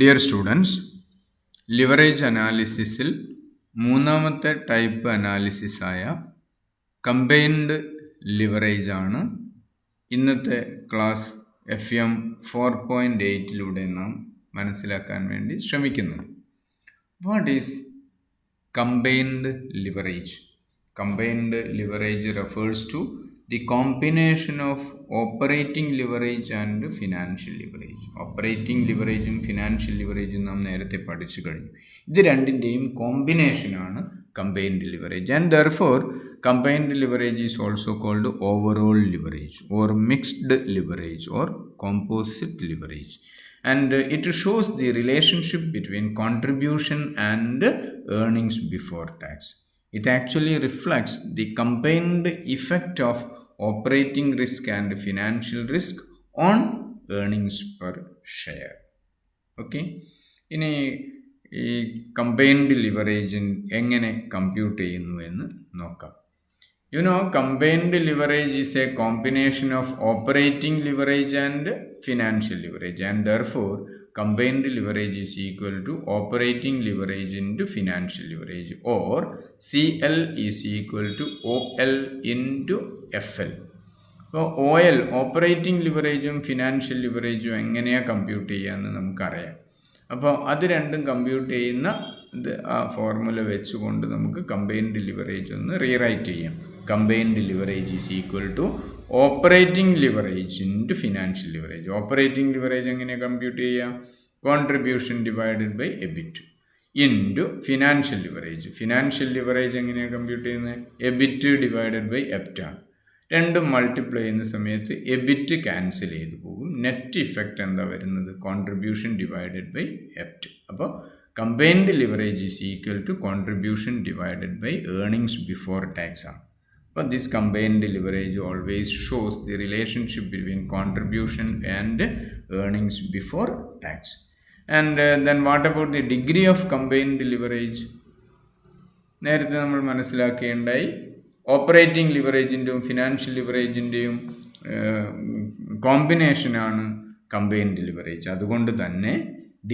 Dear students, leverage അനാലിസിസിൽ മൂന്നാമത്തെ type അനാലിസിസായ combined leverage ആണ് ഇന്നത്തെ ക്ലാസ് FM 4.8 നാം മനസ്സിലാക്കാൻ വേണ്ടി ശ്രമിക്കുന്നത്. What is combined leverage? Combined leverage refers to the combination of operating leverage and financial leverage. Operating leverage financial leverage നാം നേരത്തെ പഠിച്ചു കഴിഞ്ഞു. ഇത് രണ്ടിൻ്റെയും കോമ്പിനേഷനാണ് combined leverage, and therefore combined leverage is also called overall leverage or mixed leverage or composite leverage, and it shows the relationship between contribution and earnings before tax. It actually reflects the combined effect of operating risk and financial risk on earnings per share. Okay? ഇനി ഈ combined leverage എങ്ങനെ compute ചെയ്യുന്നു എന്ന് നോക്കാം. Combined leverage is a combination of operating leverage and financial leverage, and therefore combined leverage is equal to operating leverage into financial leverage, or CL is equal to OL into FL. അപ്പോൾ OL operating ലിവറേജും financial ലിവറേജും എങ്ങനെയാണ് compute ചെയ്യാമെന്ന് നമുക്കറിയാം. അപ്പോൾ അത് രണ്ടും compute ചെയ്യുന്ന ആ formula വെച്ചുകൊണ്ട് നമുക്ക് കമ്പൈൻഡ് ലിവറേജ് ഒന്ന് റീറൈറ്റ് ചെയ്യാം. Combined leverage is equal to operating leverage into financial leverage. Operating leverage എങ്ങനെ കമ്പ്യൂട്ട് ചെയ്യാം? Contribution divided by EBIT into financial leverage. Financial leverage എങ്ങനെയാണ് കമ്പ്യൂട്ട് ചെയ്യുന്നത്? EBIT divided by EBIT ആണ്. രണ്ടും മൾട്ടിപ്ലൈ ചെയ്യുന്ന സമയത്ത് EBIT ക്യാൻസൽ ചെയ്ത് പോകും. നെറ്റ് ഇഫക്റ്റ് എന്താ വരുന്നത്? Contribution divided by EBIT. അപ്പോൾ combined leverage is equal to contribution divided by earnings before tax ആണ്. But this combined leverage always shows the relationship between contribution and earnings before tax. And then what about the degree of combined leverage? നേരത്തെ നമ്മൾ മനസ്സിലാക്കേണ്ടായി operating ലിവറേജിൻ്റെയും financial ലിവറേജിൻ്റെയും കോമ്പിനേഷനാണ് combined leverage. അതുകൊണ്ട് തന്നെ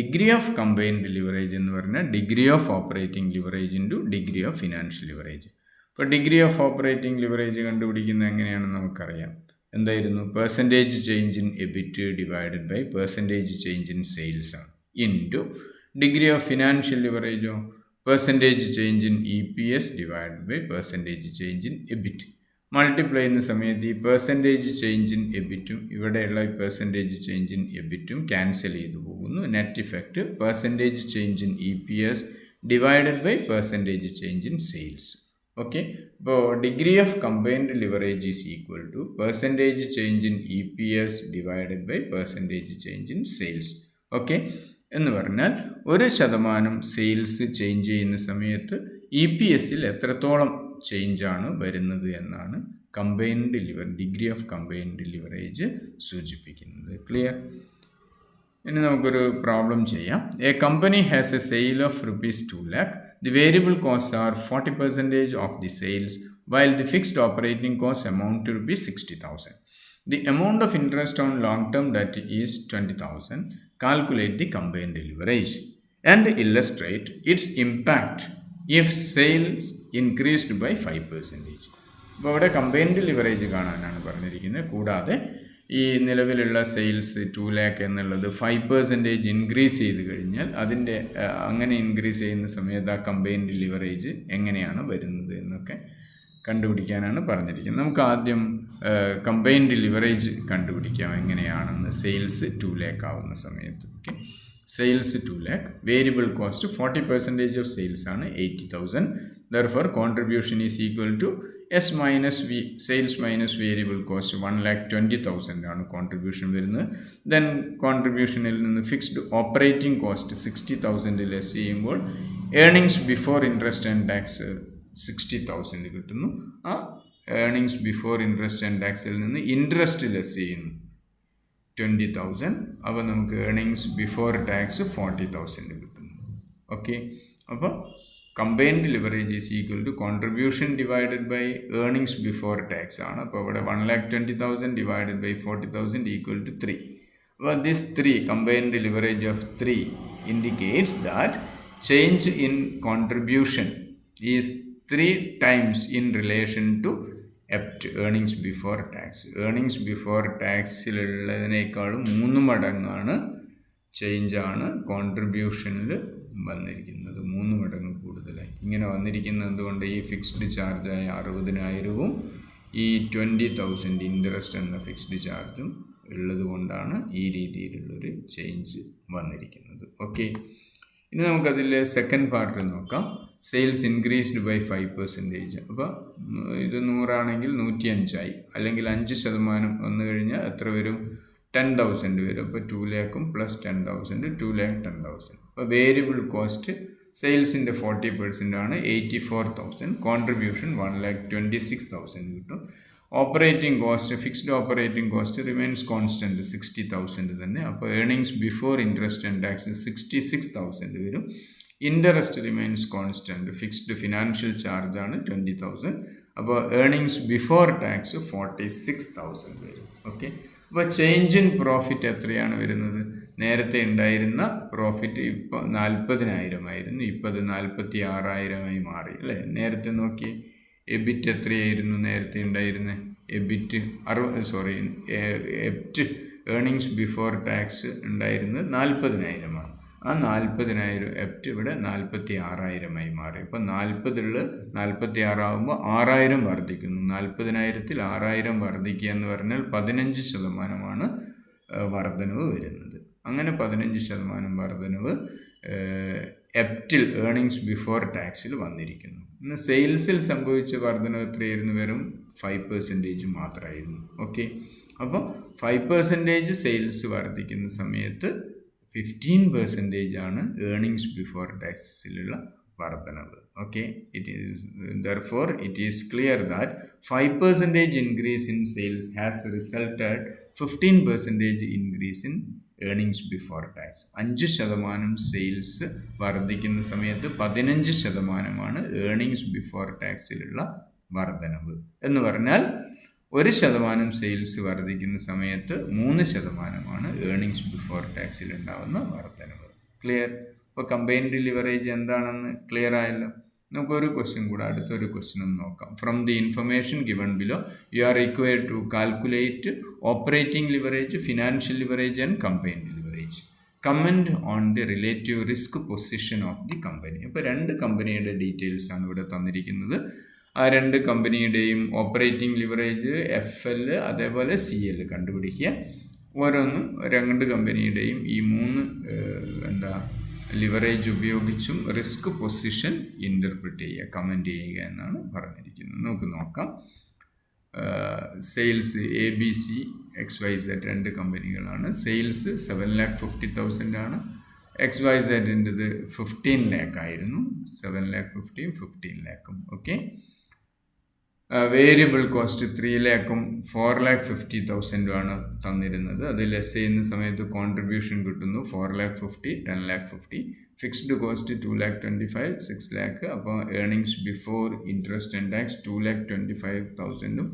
degree of combined leverage എന്ന് പറഞ്ഞാൽ degree of operating leverage into degree of financial leverage. ഇപ്പോൾ degree of operating leverage കണ്ടുപിടിക്കുന്നത് എങ്ങനെയാണെന്ന് നമുക്കറിയാം. എന്തായിരുന്നു? Percentage change in EBIT divided by percentage change in sales ആണ്, ഇൻറ്റു ഡിഗ്രി ഓഫ് ഫിനാൻഷ്യൽ ലിവറേജോ percentage change in EPS divided by percentage change in EBIT. Multiply ചെയ്യുന്ന സമയത്ത് ഈ പെർസെൻറ്റേജ് ചേഞ്ച് ഇൻ എബിറ്റും ഇവിടെയുള്ള ഈ പെർസെൻറ്റേജ് ചേഞ്ച് ഇൻ എബിറ്റും cancel ചെയ്തു പോകുന്നു. Net effect percentage change in EPS divided by percentage change in sales. Okay, അപ്പോൾ degree of combined leverage is equal to percentage change in EPS divided by percentage change in sales. Okay, എന്ന് പറഞ്ഞാൽ 1% sales change ചെയ്യുന്ന സമയത്ത് EPSൽ എത്രത്തോളം ചേഞ്ചാണ് വരുന്നത് എന്നാണ് combined degree of combined leverage സൂചിപ്പിക്കുന്നത്. Clear? ഇനി നമുക്കൊരു പ്രോബ്ലം ചെയ്യാം. A company has A sale of ₹2 lakh. The variable costs are 40% of the sales, while the fixed operating costs amount to ₹60,000. The amount of interest on long-term debt is 20,000. Calculate the combined leverage and illustrate its impact if sales increased by 5%. അപ്പോൾ ഇവിടെ combined leverage കാണാനാണ് പറഞ്ഞിരിക്കുന്നത്. കൂടാതെ ഈ നിലവിലുള്ള sales 2 lakh എന്നുള്ളത് 5% increase ചെയ്ത് കഴിഞ്ഞാൽ അതിൻ്റെ അങ്ങനെ ഇൻക്രീസ് ചെയ്യുന്ന സമയത്ത് ആ കമ്പൈൻഡ് ലിവറേജ് എങ്ങനെയാണ് വരുന്നത് എന്നൊക്കെ കണ്ടുപിടിക്കാനാണ് പറഞ്ഞിരിക്കുന്നത്. നമുക്ക് ആദ്യം കമ്പൈൻഡ് ലിവറേജ് കണ്ടുപിടിക്കാം എങ്ങനെയാണെന്ന്. സെയിൽസ് 2 lakh ആവുന്ന സമയത്ത്, okay, sales 2 lakh, variable cost 40% of sales ആണ് 80,000. Therefore contribution is equal to S minus V, sales minus variable cost 1,20,000 ആണ് കോൺട്രിബ്യൂഷൻ വരുന്നത്. ദെൻ കോൺട്രിബ്യൂഷനിൽ നിന്ന് ഫിക്സ്ഡ് ഓപ്പറേറ്റിംഗ് കോസ്റ്റ് 60,000 ലെസ് ചെയ്യുമ്പോൾ earnings before interest and tax 60,000 കിട്ടുന്നു. ആ earnings before interest and ടാക്സിൽ നിന്ന് interest less ചെയ്യുന്നു 20,000. അപ്പോൾ നമുക്ക് ഏർണിങ്സ് ബിഫോർ ടാക്സ് 40,000 കിട്ടുന്നു. ഓക്കെ, അപ്പോൾ combined leverage is equal to contribution divided by earnings before tax ആണ്. അപ്പോൾ ഇവിടെ 1,20,000 ഡിവൈഡഡ് ബൈ 40,000 ഈക്വൽ ടു 3. അപ്പോൾ this 3 combined leverage of 3 indicates that change in contribution is 3 times in relation to EBIT, earnings before tax. Earnings before taxിലുള്ളതിനേക്കാളും 3 മടങ്ങാണ് ചേഞ്ചാണ് കോൺട്രിബ്യൂഷനിൽ വന്നിരിക്കുന്നത്. 3 മടങ്ങ് കൂടുതലായി. ഇങ്ങനെ വന്നിരിക്കുന്നത് എന്തുകൊണ്ട്? ഈ ഫിക്സ്ഡ് ചാർജായ 60,000വും ഈ 20,000 ഇൻട്രസ്റ്റ് എന്ന ഫിക്സ്ഡ് ചാർജും ഉള്ളത് കൊണ്ടാണ് ഈ രീതിയിലുള്ളൊരു ചേഞ്ച് വന്നിരിക്കുന്നത്. ഓക്കെ, ഇനി നമുക്കതിൽ സെക്കൻഡ് പാർട്ട് നോക്കാം. Sales increased by 5%. അപ്പോൾ ഇത് 100 ആണെങ്കിൽ 105 അല്ലെങ്കിൽ 5% വന്നു കഴിഞ്ഞാൽ എത്ര വരും? 10,000 വരും. അപ്പോൾ 2 lakhും പ്ലസ് 10,000 2,10,000. അപ്പോൾ വേരിയബിൾ കോസ്റ്റ് സെയിൽസിൻ്റെ 40% ആണ്, 84,000. കോൺട്രിബ്യൂഷൻ 1,26,000 കിട്ടും. Operating cost, fixed operating cost remains constant 60,000 തന്നെ. അപ്പോൾ earnings before interest and tax 66,000 വരും. Interest remains constant, fixed financial ചാർജാണ് 20,000. അപ്പോൾ ഏർണിങ്സ് ബിഫോർ ടാക്സ് 46,000 വരും. ഓക്കെ, അപ്പോൾ ചേഞ്ച് ഇൻ പ്രോഫിറ്റ് എത്രയാണ് വരുന്നത്? നേരത്തെ ഉണ്ടായിരുന്ന പ്രോഫിറ്റ് ഇപ്പോൾ 40,000 ആയിരുന്നു, ഇപ്പോൾ അത് 46,000 മാറി അല്ലേ? നേരത്തെ നോക്കി എബിറ്റ് എത്രയായിരുന്നു നേരത്തെ ഉണ്ടായിരുന്നത്? EBIT EBIT earnings before tax ഉണ്ടായിരുന്നത് 40,000 ആ 40,000 എബിറ്റ് ഇവിടെ 46,000 മാറി. അപ്പോൾ 40 46 ആകുമ്പോൾ 6,000 വർദ്ധിക്കുന്നു. 40,000-ൽ 6,000 വർദ്ധിക്കുക എന്ന് പറഞ്ഞാൽ 15% വർധനവ് വരുന്നത്. അങ്ങനെ 15% വർധനവ് എപ്റ്റിൽ ഏർണിങ്സ് ബിഫോർ ടാക്സിൽ വന്നിരിക്കുന്നു. ഇന്ന് സെയിൽസിൽ സംഭവിച്ച വർധനവ് എത്രയായിരുന്നു? വെറും 5% മാത്രമായിരുന്നു. ഓക്കെ, അപ്പോൾ 5% സെയിൽസ് വർദ്ധിക്കുന്ന സമയത്ത് 15% ആണ് ഏർണിങ്സ് ബിഫോർ ടാക്സിലുള്ള വർധനവ്. Okay, therefore it is clear that 5% increase in sales has resulted 15% increase in earnings before tax. 5% sales വർദ്ധിക്കുന്ന സമയത്ത് 15% ഏർണിങ്സ് ബിഫോർ ടാക്സിലുള്ള വർധനവ്. എന്ന് പറഞ്ഞാൽ 1% സെയിൽസ് വർദ്ധിക്കുന്ന സമയത്ത് 3% ഏർണിങ്സ് ബിഫോർ ടാക്സിൽ ഉണ്ടാകുന്ന വർധനവ്. ക്ലിയർ? ഇപ്പോൾ കമ്പൈൻഡ് ലിവറേജ് എന്താണെന്ന് ക്ലിയർ ആയല്ലോ. നമുക്കൊരു ക്വസ്റ്റ്യൻ കൂടെ, അടുത്തൊരു ക്വസ്റ്റ്യൻ ഒന്ന് നോക്കാം. From the information given below you are required to calculate operating leverage, financial leverage and combined leverage. Comment on the relative risk position of the company. അപ്പോൾ 2 കമ്പനിയുടെ details ആണ് ഇവിടെ തന്നിരിക്കുന്നത്. ആ 2 കമ്പനിയുടെയും ഓപ്പറേറ്റിംഗ് ലിവറേജ് FL അതേപോലെ CL കണ്ടുപിടിക്കുക. ഓരോന്നും 2 കമ്പനിയുടെയും ഈ 3 ലിവറേജ് ഉപയോഗിച്ചും റിസ്ക് പൊസിഷൻ ഇൻ്റർപ്രിറ്റ് ചെയ്യുക, കമൻറ്റ് ചെയ്യുക എന്നാണ് പറഞ്ഞിരിക്കുന്നത്. നമുക്ക് നോക്കാം. സെയിൽസ് ABC XYZ 2 കമ്പനികളാണ്. സെയിൽസ് 7,50,000 ആണ്. XYZൻ്റെത് 15 lakh ആയിരുന്നു. 7,50,000 15 lakh. ഓക്കെ, വേരിയബിൾ കോസ്റ്റ് 3 lakhും 4,50,000 ആണ് തന്നിരുന്നത്. അത് ലെസ് ചെയ്യുന്ന സമയത്ത് കോൺട്രിബ്യൂഷൻ കിട്ടുന്നു 4,50,000 10,50,000. Fixed cost 2,25,000 6 lakh. അപ്പോൾ earnings before interest and tax 2,25,000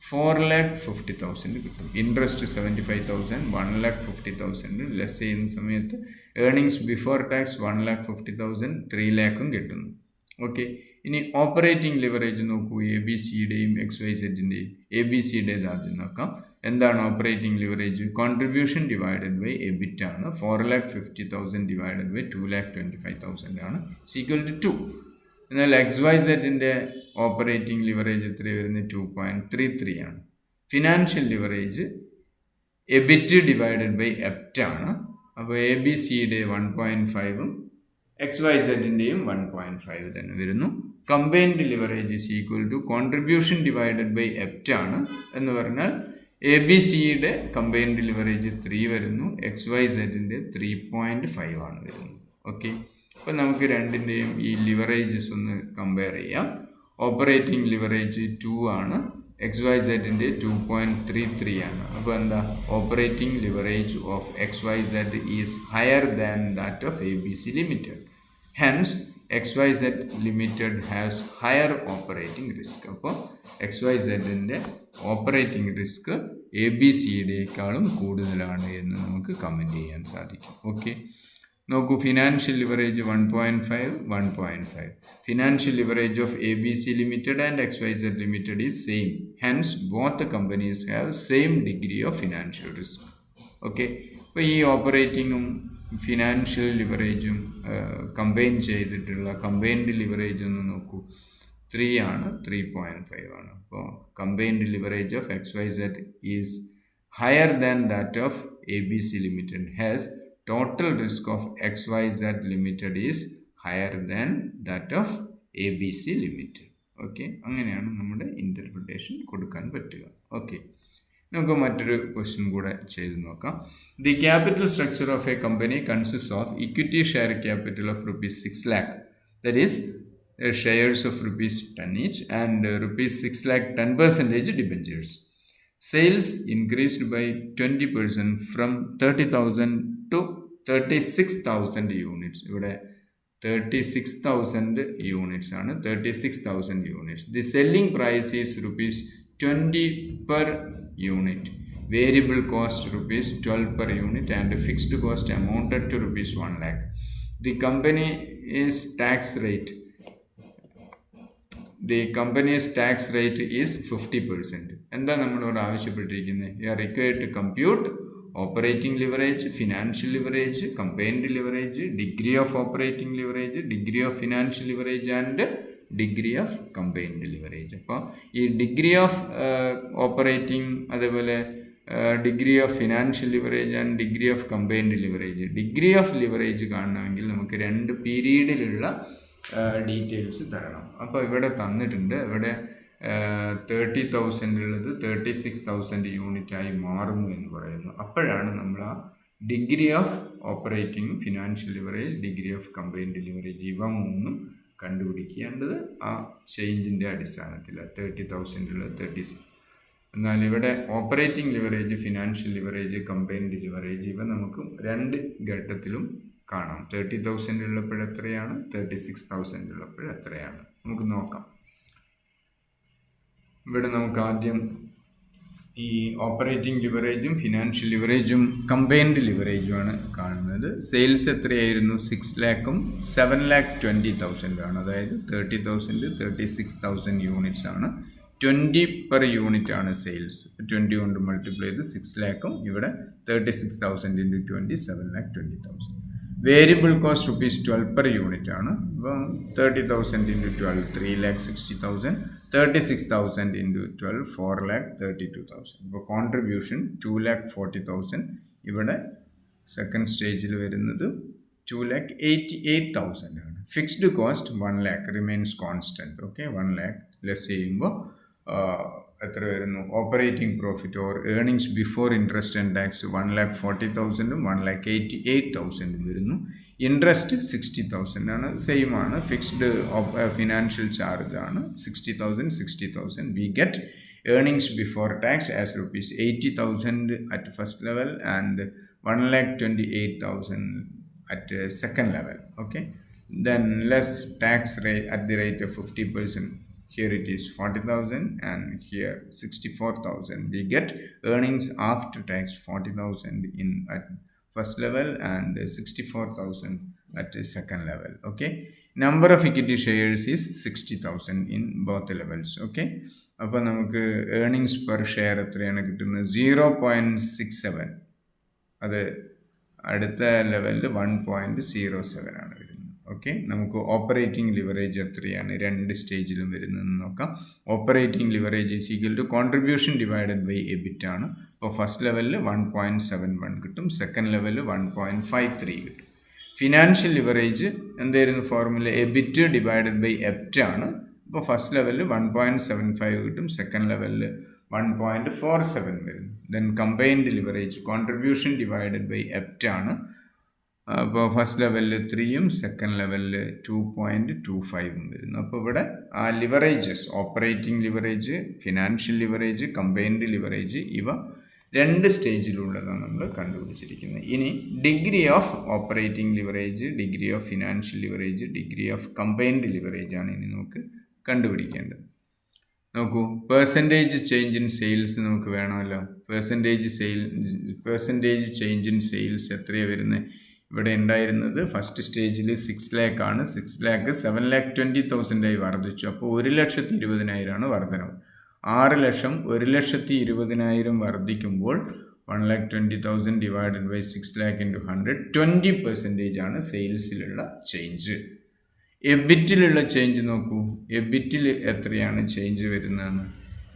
4,50,000 കിട്ടും. ഇൻട്രസ്റ്റ് 75,000 1,50,000 ലെസ് ചെയ്യുന്ന സമയത്ത് ഏർണിങ്സ് ബിഫോർ ടാക്സ് 1,50,000 3 lakhും കിട്ടുന്നു. ഓക്കെ, ഇനി ഓപ്പറേറ്റിംഗ് ലിവറേജ് നോക്കൂ. ABCയുടെയും XYZൻ്റെയും. ABCയുടേത് ആദ്യം നോക്കാം. എന്താണ് operating leverage? Contribution divided by EBIT ആണ്. 4,50,000 ഡിവൈഡഡ് ബൈ 2,25,000 ആണ് ഈക്വൽ ടു 2. എന്നാൽ XYZൻ്റെ ഓപ്പറേറ്റിംഗ് ലിവറേജ് എത്ര വരുന്നത്? 2.33 ആണ്. Financial leverage EBIT divided by EBT ആണ്. അപ്പോൾ ABCയുടെ 1.5ഉം XYZൻ്റെയും 1.5 തന്നെ വരുന്നു. Combined leverage is equal to contribution divided by EBT ആണ്. എന്ന് പറഞ്ഞാൽ ABCയുടെ കമ്പൈൻഡ് ലിവറേജ് 3 വരുന്നു, XYZൻ്റെ 3.5 ആണ് വരുന്നത്. ഓക്കെ, അപ്പോൾ നമുക്ക് രണ്ടിൻ്റെയും ഈ ലിവറേജസ് ഒന്ന് കമ്പയർ ചെയ്യാം. ഓപ്പറേറ്റിംഗ് ലിവറേജ് 2 ആണ്, XYZൻ്റെ 2.33 ആണ്. അപ്പോൾ എന്താ? Operating leverage of XYZ is higher than that of ABC limited. Hence XYZ limited has higher operating risk. അപ്പോൾ XYZൻ്റെ ഓപ്പറേറ്റിംഗ് റിസ്ക് ABCയുടേക്കാളും കൂടുതലാണ് എന്ന് നമുക്ക് കമൻറ്റ് ചെയ്യാൻ സാധിക്കും. ഓക്കെ, നോക്കൂ, financial leverage 1.5, 1.5. Financial leverage of ABC Limited and XYZ Limited is same. Hence, both the companies have same degree of financial risk. Okay, അപ്പോൾ ഈ ഓപ്പറേറ്റിങ്ങും financial ലിവറേജും combine ചെയ്തിട്ടുള്ള കമ്പൈൻഡ് ലിവറേജ് ഒന്ന് നോക്കൂ, 3 ആണ്, 3.5 ആണ്. അപ്പോൾ combined leverage of XYZ is higher than that of ABC Limited. Has total risk of XYZ Limited is higher than that of ABC Limited. Okay, അങ്ങനെയാണ് നമ്മുടെ ഇൻ്റർപ്രിട്ടേഷൻ കൊടുക്കാൻ പറ്റുക. ഓക്കെ, നമുക്ക് മറ്റൊരു ക്വസ്റ്റ്യൻ കൂടെ ചെയ്ത് നോക്കാം. The capital structure of A company consist of equity share capital of ₹6 lakh, that is shares of ₹10 each, and ₹6 lakh 10% debentures. Sales increased by 20% from 30,000 to 36,000 units. ഇവിടെ 36,000 units ആണ്, 36,000 units. The selling price is ₹20 per unit. Variable cost ₹12 per unit, and fixed cost amounted to ₹1 lakh. The company's tax rate is 50%. എന്താ നമ്മളോട് ആവശ്യപ്പെട്ടിരിക്കുന്നത്? You are required to compute operating leverage, financial leverage, combined leverage, degree of operating leverage, degree of financial leverage and degree of combined leverage. അപ്പോൾ ഈ degree of operating, അതേപോലെ degree of financial leverage and degree of combined leverage. Degree of leverage കാണണമെങ്കിൽ നമുക്ക് 2 പീരീഡിലുള്ള details തരണം. അപ്പോൾ ഇവിടെ തന്നിട്ടുണ്ട്, ഇവിടെ 30,000 ഉള്ളത് 36,000 യൂണിറ്റായി മാറുന്നു എന്ന് പറയുന്നു. അപ്പോഴാണ് നമ്മൾ ആ degree of operating, financial leverage, degree of combined leverage, ഇവ 3 കണ്ടുപിടിക്കേണ്ടത് ആ ചേഞ്ചിൻ്റെ അടിസ്ഥാനത്തിൽ. 30,000 ഉള്ളത് 36. എന്നാൽ ഇവിടെ operating leverage, financial leverage, combined leverage, ഇവ നമുക്ക് 2 ഘട്ടത്തിലും കാണാം. 30,000 ഉള്ളപ്പോഴെത്രയാണ്, 36,000 ഉള്ളപ്പോഴെത്രയാണ്, നമുക്ക് നോക്കാം. ഇവിടെ നമുക്ക് ആദ്യം ഈ ഓപ്പറേറ്റിംഗ് ലിവറേജും ഫിനാൻഷ്യൽ ലിവറേജും കമ്പൈൻഡ് ലിവറേജുമാണ് കാണുന്നത്. സെയിൽസ് എത്രയായിരുന്നു? 6 lakhും 7,20,000 ആണ്. അതായത് 30,000, 36,000 യൂണിറ്റ്സ് ആണ്. 20 per യൂണിറ്റ് ആണ് സെയിൽസ്. 20 കൊണ്ട് മൾട്ടിപ്ലൈ ചെയ്ത് 6 lakhും ഇവിടെ 36,000 × 20, 7,20,000. വേരിയബിൾ കോസ്റ്റ് ₹12 per യൂണിറ്റ് ആണ്. അപ്പം 30,000 × 12, 3,60,000. 36,000 × 12, 4,32,000. ഇപ്പോൾ കോൺട്രിബ്യൂഷൻ 2,40,000. ഇവിടെ സെക്കൻഡ് സ്റ്റേജിൽ വരുന്നത് 2,88,000 ആണ്. Fixed cost 1 lakh remains constant. Okay, 1 lakh less ചെയ്യുമ്പോൾ എത്ര വരുന്നു? Operating profit or earnings before interest and tax 1,40,000 1,88,000 വരുന്നു. ഇൻട്രസ്റ്റ് 60,000 ആണ്, സെയിം ആണ്. ഫിക്സ്ഡ് ഫിനാൻഷ്യൽ ചാർജ് ആണ് 60,000, 60,000. We get earnings before tax as ₹80,000 at first level and 1,28,000 at second level. Okay, then less tax rate at the rate of 50%. Here it is 40,000 and here 64,000. We get earnings after tax 40,000 at first level and 64,000 at second level. Okay, number of equity shares is 60,000 in both levels. Okay, അപ്പോൾ നമുക്ക് earnings per share എത്രയാണ് കിട്ടുന്നത്? 0.67. അത് അടുത്ത ലെവലിൽ 1.07 ആണ് വരുന്നത്. Okay, നമുക്ക് ഓപ്പറേറ്റിംഗ് ലിവറേജ് എത്രയാണ് 2 സ്റ്റേജിലും വരുന്നതെന്ന് നോക്കാം. Operating leverage is equal to contribution divided by EBIT ആണ്. അപ്പോൾ ഫസ്റ്റ് ലെവലിൽ 1.71 കിട്ടും, സെക്കൻഡ് ലെവലിൽ 1.53 കിട്ടും. ഫിനാൻഷ്യൽ ലിവറേജ് എന്തായിരുന്നു formula? EBIT divided by EBT ആണ്. അപ്പോൾ ഫസ്റ്റ് ലെവലിൽ 1.75 കിട്ടും, സെക്കൻഡ് ലെവലിൽ 1.47 വരുന്നു. Then combined leverage contribution divided by EBT ആണ്. അപ്പോൾ ഫസ്റ്റ് ലെവലിൽ 3ഉം സെക്കൻഡ് ലെവലിൽ 2.25 വരുന്നു. അപ്പോൾ ഇവിടെ ആ leverages, operating leverage, financial leverage, combined leverage, ഇവ 2 സ്റ്റേജിലുള്ളതാണ് നമ്മൾ കണ്ടുപിടിച്ചിരിക്കുന്നത്. ഇനി degree of operating leverage, degree of financial leverage, degree of combined leverage ആണ് ഇനി നമുക്ക് കണ്ടുപിടിക്കേണ്ടത്. നോക്കൂ, പെർസെൻറ്റേജ് ചേഞ്ച് ഇൻ സെയിൽസ് നമുക്ക് വേണമല്ലോ. പെർസെൻറ്റേജ് ചേഞ്ച് ഇൻ സെയിൽസ് എത്രയാണ് വരുന്നത്? ഇവിടെ ഉണ്ടായിരുന്നത് ഫസ്റ്റ് സ്റ്റേജിൽ 6 lakh ആണ്. 6 lakh 7,20,000 വർദ്ധിച്ചു. അപ്പോൾ 1,20,000 വർധനവ്. 6 ലക്ഷം 1,20,000 വർദ്ധിക്കുമ്പോൾ 1,20,000 ഡിവൈഡഡ് ബൈ 6 lakh into 100 20% ആണ് സെയിൽസിലുള്ള ചേഞ്ച്. എബിറ്റിലുള്ള ചേഞ്ച് നോക്കൂ. എബിറ്റിൽ എത്രയാണ് ചേഞ്ച് വരുന്നതെന്ന്.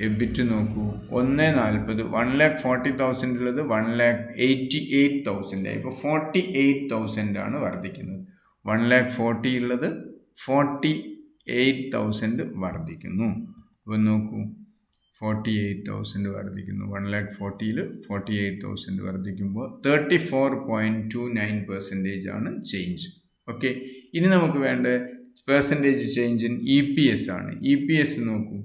എബിറ്റ് നോക്കൂ. 1,40 1,40,000 ഉള്ളത് 1,88,000 ഇപ്പോൾ 48,000 ആണ് വർദ്ധിക്കുന്നത്. 1,40,000 ഉള്ളത് 48,000 വർദ്ധിക്കുന്നു. അപ്പോൾ നോക്കൂ, 48,000 വർദ്ധിക്കുന്നു. 1,40,000 48,000 വർദ്ധിക്കുമ്പോൾ 34.29% ആണ് ചേഞ്ച്. ഓക്കെ, ഇനി നമുക്ക് വേണ്ട പെർസെൻറ്റേജ് ചേഞ്ച് ഇൻ EPS ആണ്. EPS നോക്കൂ.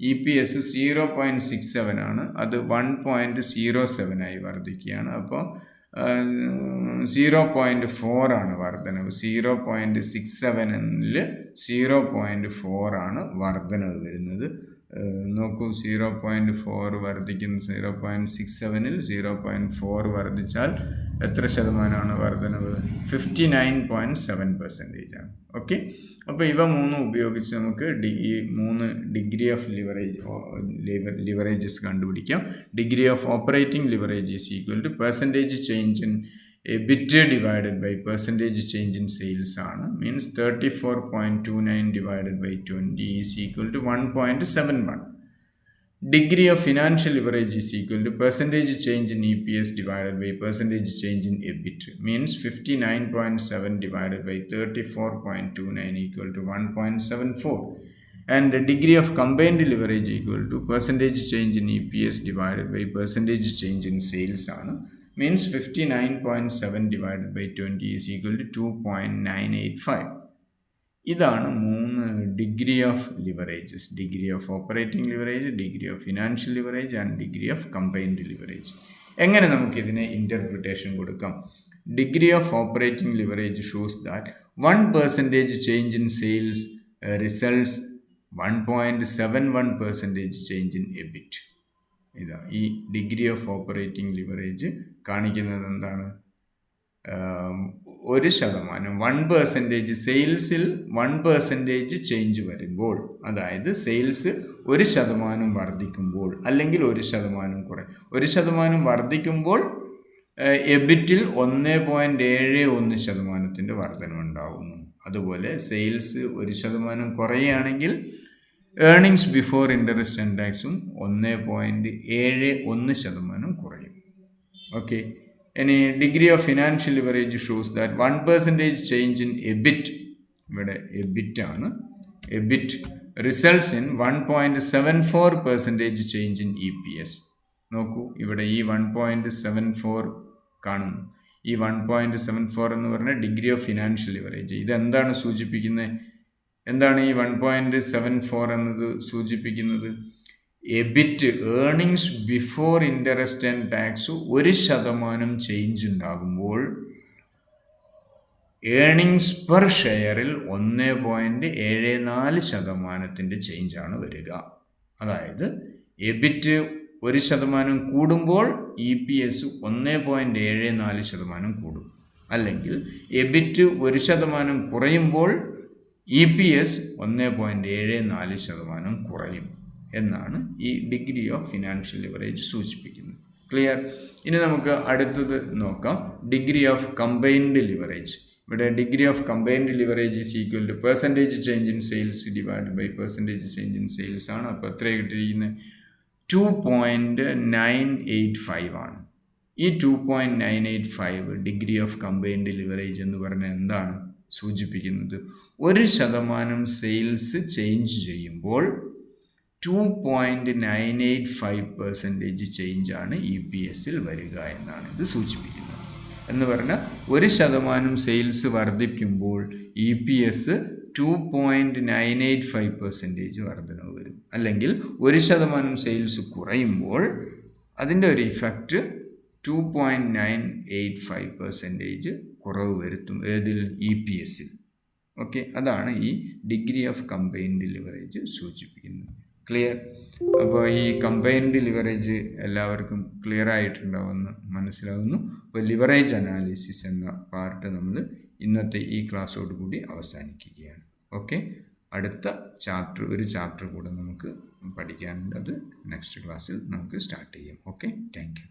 EPS 0.67 ആണ്. അത് 1.07 ആയി വർദ്ധിക്കുകയാണ്. അപ്പോൾ 0.4 ആണ് വർധനവ്. 0.67ൽ 0.4 ആണ് വർധനവ് വരുന്നത്. നോക്കൂ, 0.4 വർദ്ധിക്കുന്നു. 0.67ൽ 0.4 വർദ്ധിച്ചാൽ എത്ര ശതമാനമാണ് വർധനവ്? 59.7% ആണ്. ഓക്കെ, അപ്പോൾ ഇവ മൂന്നും ഉപയോഗിച്ച് നമുക്ക് ഈ 3 ഡിഗ്രി ഓഫ് ലിവറേജസ് കണ്ടുപിടിക്കാം. Degree of operating leverage is equal to percentage change in EBIT divided by percentage change in sales ആണ്. Means 34.29 divided by 20 is equal to 1.71. Degree of financial leverage is equal to percentage change in EPS divided by percentage change in EBIT. Means 59.7 divided by 34.29 equal to 1.74. And the degree of combined leverage equal to percentage change in EPS divided by percentage change in sales. Means 59.7 divided by 20 is equal to 2.985. ഇതാണ് 3 degree of leverages. Degree of operating leverage, degree of financial leverage and degree of combined leverage. എങ്ങനെ നമുക്കിതിനെ interpretation കൊടുക്കാം? Degree of operating leverage shows that 1% change in sales results 1.71% change in EBIT. ഇതാ ഈ degree of operating leverage കാണിക്കുന്നത് എന്താണ്? 1%, 1% സെയിൽസിൽ 1% change വരുമ്പോൾ, അതായത് sales 1% വർദ്ധിക്കുമ്പോൾ അല്ലെങ്കിൽ 1% കുറയും. 1% വർദ്ധിക്കുമ്പോൾ എബിറ്റിൽ 1.71% വർധനവുണ്ടാകുന്നു. അതുപോലെ സെയിൽസ് 1% കുറയുകയാണെങ്കിൽ ഏർണിങ്സ് ബിഫോർ ഇൻട്രസ്റ്റ് ആൻഡ് ടാക്സും 1.71% കുറയും. ഓക്കെ, ഇനി degree of financial leverage shows that 1% change in EBIT, ഇവിടെ എബിറ്റ് ആണ്, EBIT results in 1.74% change in EPS. നോക്കൂ, ഇവിടെ ഈ 1.74 കാണുന്നു. ഈ 1.74 എന്ന് പറഞ്ഞാൽ ഡിഗ്രി ഓഫ് ഫിനാൻഷ്യൽ ലിവറേജ്. ഇതെന്താണ് സൂചിപ്പിക്കുന്നത്? എന്താണ് ഈ 1.74 എന്നത് സൂചിപ്പിക്കുന്നത്? EBIT, earnings before interest and tax 1% change ഉണ്ടാകുമ്പോൾ ഏർണിങ്സ് പെർ ഷെയറിൽ 1.74% ചേഞ്ചാണ് വരിക. അതായത് എബിറ്റ് 1% കൂടുമ്പോൾ EPS 1.74% കൂടും. അല്ലെങ്കിൽ എബിറ്റ് 1% കുറയുമ്പോൾ EPS 1.74% കുറയും എന്നാണ് ഈ ഡിഗ്രി ഓഫ് ഫിനാൻഷ്യൽ ലിവറേജ് സൂചിപ്പിക്കുന്നത്. ക്ലിയർ? ഇനി നമുക്ക് അടുത്തത് നോക്കാം, ഡിഗ്രി ഓഫ് കമ്പൈൻഡ് ലിവറേജ്. ഇവിടെ degree of combined leverage is equal to percentage change in sales divide by percentage change in sales ആണ്. അപ്പോൾ എത്രയാണ് കിട്ടിയിരിക്കുന്നത്? 2.985 ആണ്. ഈ 2.985 ഡിഗ്രി ഓഫ് കമ്പൈൻഡ് ലിവറേജ് എന്ന് പറഞ്ഞാൽ എന്താണ് സൂചിപ്പിക്കുന്നത്? 1% സെയിൽസ് ചേഞ്ച് ചെയ്യുമ്പോൾ 2.985% ചേഞ്ചാണ് EPSൽ വരിക എന്നാണ് ഇത് സൂചിപ്പിക്കുന്നത്. എന്ന് പറഞ്ഞാൽ 1% സെയിൽസ് വർദ്ധിക്കുമ്പോൾ EPS 2.985% വർധനവ് വരും. അല്ലെങ്കിൽ 1% സെയിൽസ് കുറയുമ്പോൾ അതിൻ്റെ ഒരു ഇഫക്റ്റ് 2.985% കുറവ് വരുത്തും. ഏതിൽ? EPSൽ. ഓക്കെ, അതാണ് ഈ ഡിഗ്രി ഓഫ് കമ്പൈൻഡ് ലിവറേജ് സൂചിപ്പിക്കുന്നത്. ക്ലിയർ? അപ്പോൾ ഈ കമ്പൈൻഡ് ലിവറേജ് എല്ലാവർക്കും ക്ലിയർ ആയിട്ടുണ്ടാവുമെന്ന് മനസ്സിലാവുന്നു. അപ്പോൾ ലിവറേജ് അനാലിസിസ് എന്ന പാർട്ട് നമ്മൾ ഇന്നത്തെ ഈ ക്ലാസ്സോട് കൂടി അവസാനിക്കുകയാണ്. ഓക്കെ, അടുത്ത ഒരു ചാപ്റ്റർ കൂടെ നമുക്ക് പഠിക്കാനുണ്ട്. അത് നെക്സ്റ്റ് ക്ലാസ്സിൽ നമുക്ക് സ്റ്റാർട്ട് ചെയ്യാം. Okay, thank you.